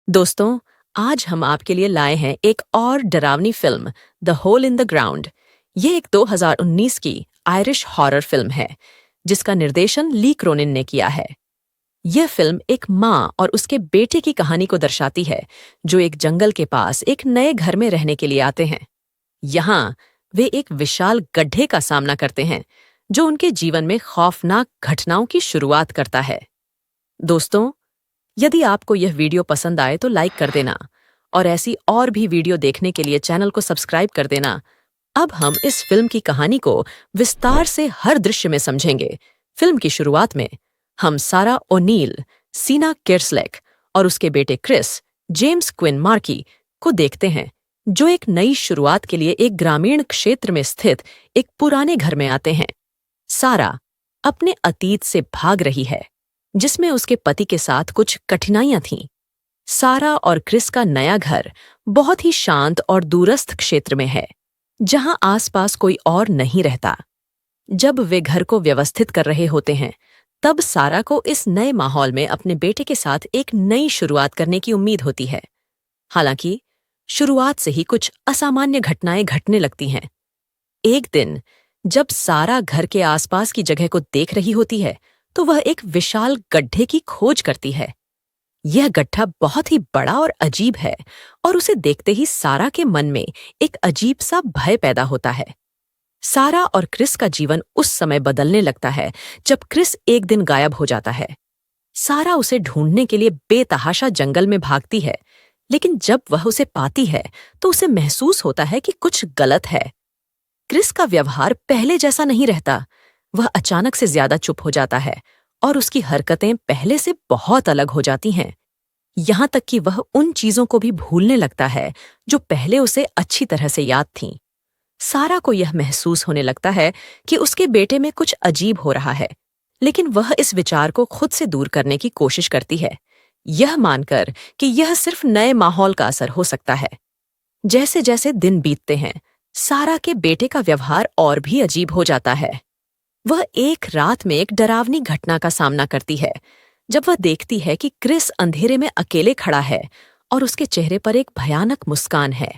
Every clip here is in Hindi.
दोस्तों, आज हम आपके लिए लाए हैं एक और डरावनी film the hole in the ground. ये एक 2019 की आयरिश हॉरर फिल्म है जिसका निर्देशन ली क्रोनिन ने किया है। यह फिल्म एक माँ और उसके बेटे की कहानी को दर्शाती है जो एक जंगल के पास एक नए घर में रहने के लिए आते हैं। यहाँ वे एक विशाल गड्ढे का सामना करते हैं जो उनके जीवन में खौफनाक घटनाओं की शुरुआत करता है। दोस्तों, यदि आपको यह वीडियो पसंद आए तो लाइक कर देना और ऐसी और भी वीडियो देखने के लिए चैनल को सब्सक्राइब कर देना। अब हम इस फिल्म की कहानी को विस्तार से हर दृश्य में समझेंगे। फिल्म की शुरुआत में हम सारा ओनील, सीना केर्सलेक और उसके बेटे क्रिस, जेम्स क्विन मार्की को देखते हैं जो एक नई शुरुआत के लिए एक ग्रामीण क्षेत्र में स्थित एक पुराने घर में आते हैं। सारा अपने अतीत से भाग रही है जिसमें उसके पति के साथ कुछ कठिनाइयां थीं। सारा और क्रिस का नया घर बहुत ही शांत और दूरस्थ क्षेत्र में है जहां आसपास कोई और नहीं रहता। जब वे घर को व्यवस्थित कर रहे होते हैं तब सारा को इस नए माहौल में अपने बेटे के साथ एक नई शुरुआत करने की उम्मीद होती है। हालांकि शुरुआत से ही कुछ असामान्य घटनाएं घटने लगती हैं। एक दिन जब सारा घर के आसपास की जगह को देख रही होती है तो वह एक विशाल गड्ढे की खोज करती है। यह गड्ढा बहुत ही बड़ा और अजीब है और उसे देखते ही सारा के मन में एक अजीब सा भय पैदा होता है। सारा और क्रिस का जीवन उस समय बदलने लगता है जब क्रिस एक दिन गायब हो जाता है। सारा उसे ढूंढने के लिए बेतहाशा जंगल में भागती है, लेकिन जब वह उसे पाती है तो उसे महसूस होता है कि कुछ गलत है। क्रिस का व्यवहार पहले जैसा नहीं रहता। वह अचानक से ज्यादा चुप हो जाता है और उसकी हरकतें पहले से बहुत अलग हो जाती हैं। यहाँ तक कि वह उन चीजों को भी भूलने लगता है जो पहले उसे अच्छी तरह से याद थीं। सारा को यह महसूस होने लगता है कि उसके बेटे में कुछ अजीब हो रहा है, लेकिन वह इस विचार को खुद से दूर करने की कोशिश करती है, यह मानकर कि यह सिर्फ नए माहौल का असर हो सकता है। जैसे जैसे दिन बीतते हैं, सारा के बेटे का व्यवहार और भी अजीब हो जाता है। वह एक रात में एक डरावनी घटना का सामना करती है जब वह देखती है कि क्रिस अंधेरे में अकेले खड़ा है और उसके चेहरे पर एक भयानक मुस्कान है।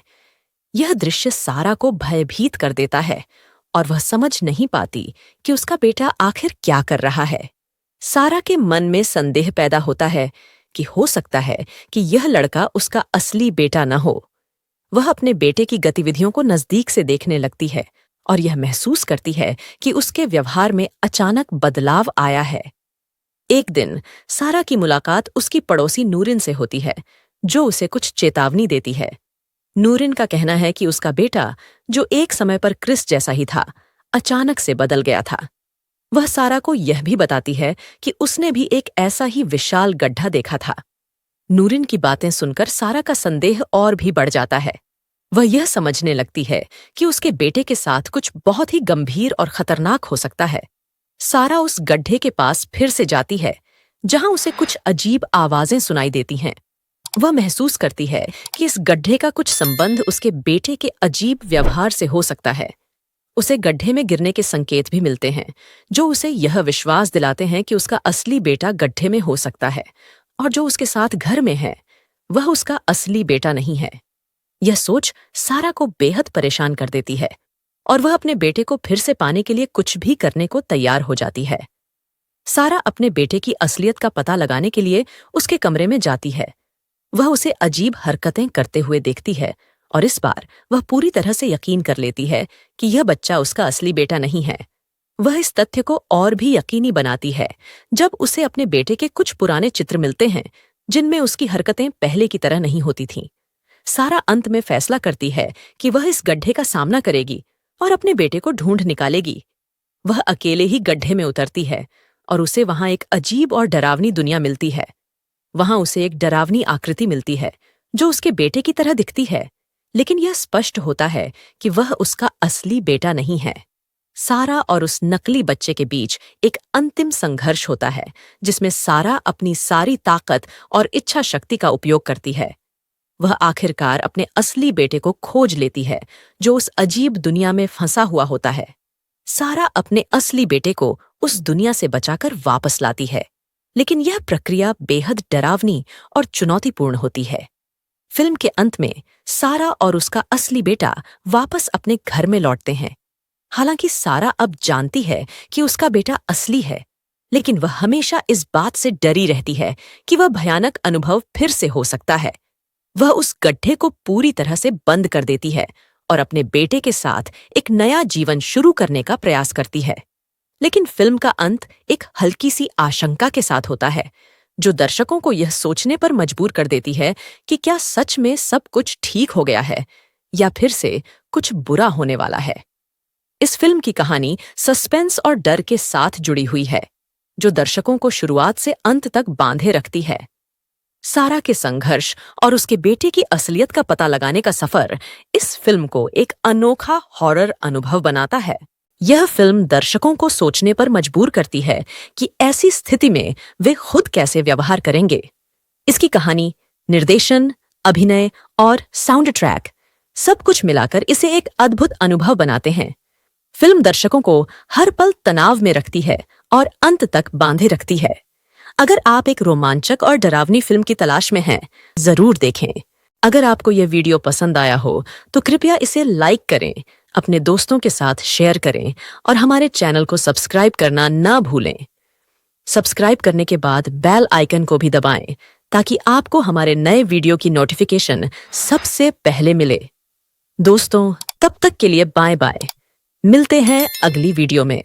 यह दृश्य सारा को भयभीत कर देता है और वह समझ नहीं पाती कि उसका बेटा आखिर क्या कर रहा है। सारा के मन में संदेह पैदा होता है कि हो सकता है कि यह लड़का उसका असली बेटा न हो। वह अपने बेटे की गतिविधियों को नजदीक से देखने लगती है और यह महसूस करती है कि उसके व्यवहार में अचानक बदलाव आया है। एक दिन सारा की मुलाकात उसकी पड़ोसी नूरिन से होती है जो उसे कुछ चेतावनी देती है। नूरिन का कहना है कि उसका बेटा, जो एक समय पर क्रिस जैसा ही था, अचानक से बदल गया था। वह सारा को यह भी बताती है कि उसने भी एक ऐसा ही विशाल गड्ढा देखा था। नूरिन की बातें सुनकर सारा का संदेह और भी बढ़ जाता है। वह यह समझने लगती है कि उसके बेटे के साथ कुछ बहुत ही गंभीर और खतरनाक हो सकता है। सारा उस गड्ढे के पास फिर से जाती है जहां उसे कुछ अजीब आवाजें सुनाई देती हैं। वह महसूस करती है कि इस गड्ढे का कुछ संबंध उसके बेटे के अजीब व्यवहार से हो सकता है। उसे गड्ढे में गिरने के संकेत भी मिलते हैं जो उसे यह विश्वास दिलाते हैं कि उसका असली बेटा गड्ढे में हो सकता है और जो उसके साथ घर में है वह उसका असली बेटा नहीं है। यह सोच सारा को बेहद परेशान कर देती है और वह अपने बेटे को फिर से पाने के लिए कुछ भी करने को तैयार हो जाती है। सारा अपने बेटे की असलियत का पता लगाने के लिए उसके कमरे में जाती है। वह उसे अजीब हरकतें करते हुए देखती है और इस बार वह पूरी तरह से यकीन कर लेती है कि यह बच्चा उसका असली बेटा नहीं है। वह इस तथ्य को और भी यकीनी बनाती है जब उसे अपने बेटे के कुछ पुराने चित्र मिलते हैं जिनमें उसकी हरकतें पहले की तरह नहीं होती थीं। सारा अंत में फैसला करती है कि वह इस गड्ढे का सामना करेगी और अपने बेटे को ढूंढ निकालेगी। वह अकेले ही गड्ढे में उतरती है और उसे वहां एक अजीब और डरावनी दुनिया मिलती है। वहां उसे एक डरावनी आकृति मिलती है जो उसके बेटे की तरह दिखती है, लेकिन यह स्पष्ट होता है कि वह उसका असली बेटा नहीं है। सारा और उस नकली बच्चे के बीच एक अंतिम संघर्ष होता है जिसमें सारा अपनी सारी ताकत और इच्छा शक्ति का उपयोग करती है। वह आखिरकार अपने असली बेटे को खोज लेती है जो उस अजीब दुनिया में फंसा हुआ होता है। सारा अपने असली बेटे को उस दुनिया से बचाकर वापस लाती है, लेकिन यह प्रक्रिया बेहद डरावनी और चुनौतीपूर्ण होती है। फिल्म के अंत में सारा और उसका असली बेटा वापस अपने घर में लौटते हैं। हालांकि सारा अब जानती है कि उसका बेटा असली है, लेकिन वह हमेशा इस बात से डरी रहती है कि वह भयानक अनुभव फिर से हो सकता है। वह उस गड्ढे को पूरी तरह से बंद कर देती है और अपने बेटे के साथ एक नया जीवन शुरू करने का प्रयास करती है। लेकिन फिल्म का अंत एक हल्की सी आशंका के साथ होता है, जो दर्शकों को यह सोचने पर मजबूर कर देती है कि क्या सच में सब कुछ ठीक हो गया है या फिर से कुछ बुरा होने वाला है। इस फिल्म की कहानी सस्पेंस और डर के साथ जुड़ी हुई है, जो दर्शकों को शुरुआत से अंत तक बांधे रखती है। सारा के संघर्ष और उसके बेटे की असलियत का पता लगाने का सफर इस फिल्म को एक अनोखा हॉरर अनुभव बनाता है। यह फिल्म दर्शकों को सोचने पर मजबूर करती है कि ऐसी स्थिति में वे खुद कैसे व्यवहार करेंगे। इसकी कहानी, निर्देशन, अभिनय और साउंड ट्रैक सब कुछ मिलाकर इसे एक अद्भुत अनुभव बनाते हैं। फिल्म दर्शकों को हर पल तनाव में रखती है और अंत तक बांधे रखती है। अगर आप एक रोमांचक और डरावनी फिल्म की तलाश में हैं, जरूर देखें। अगर आपको यह वीडियो पसंद आया हो तो कृपया इसे लाइक करें, अपने दोस्तों के साथ शेयर करें और हमारे चैनल को सब्सक्राइब करना ना भूलें। सब्सक्राइब करने के बाद बेल आइकन को भी दबाएं ताकि आपको हमारे नए वीडियो की नोटिफिकेशन सबसे पहले मिले। दोस्तों, तब तक के लिए बाय बाय। मिलते हैं अगली वीडियो में।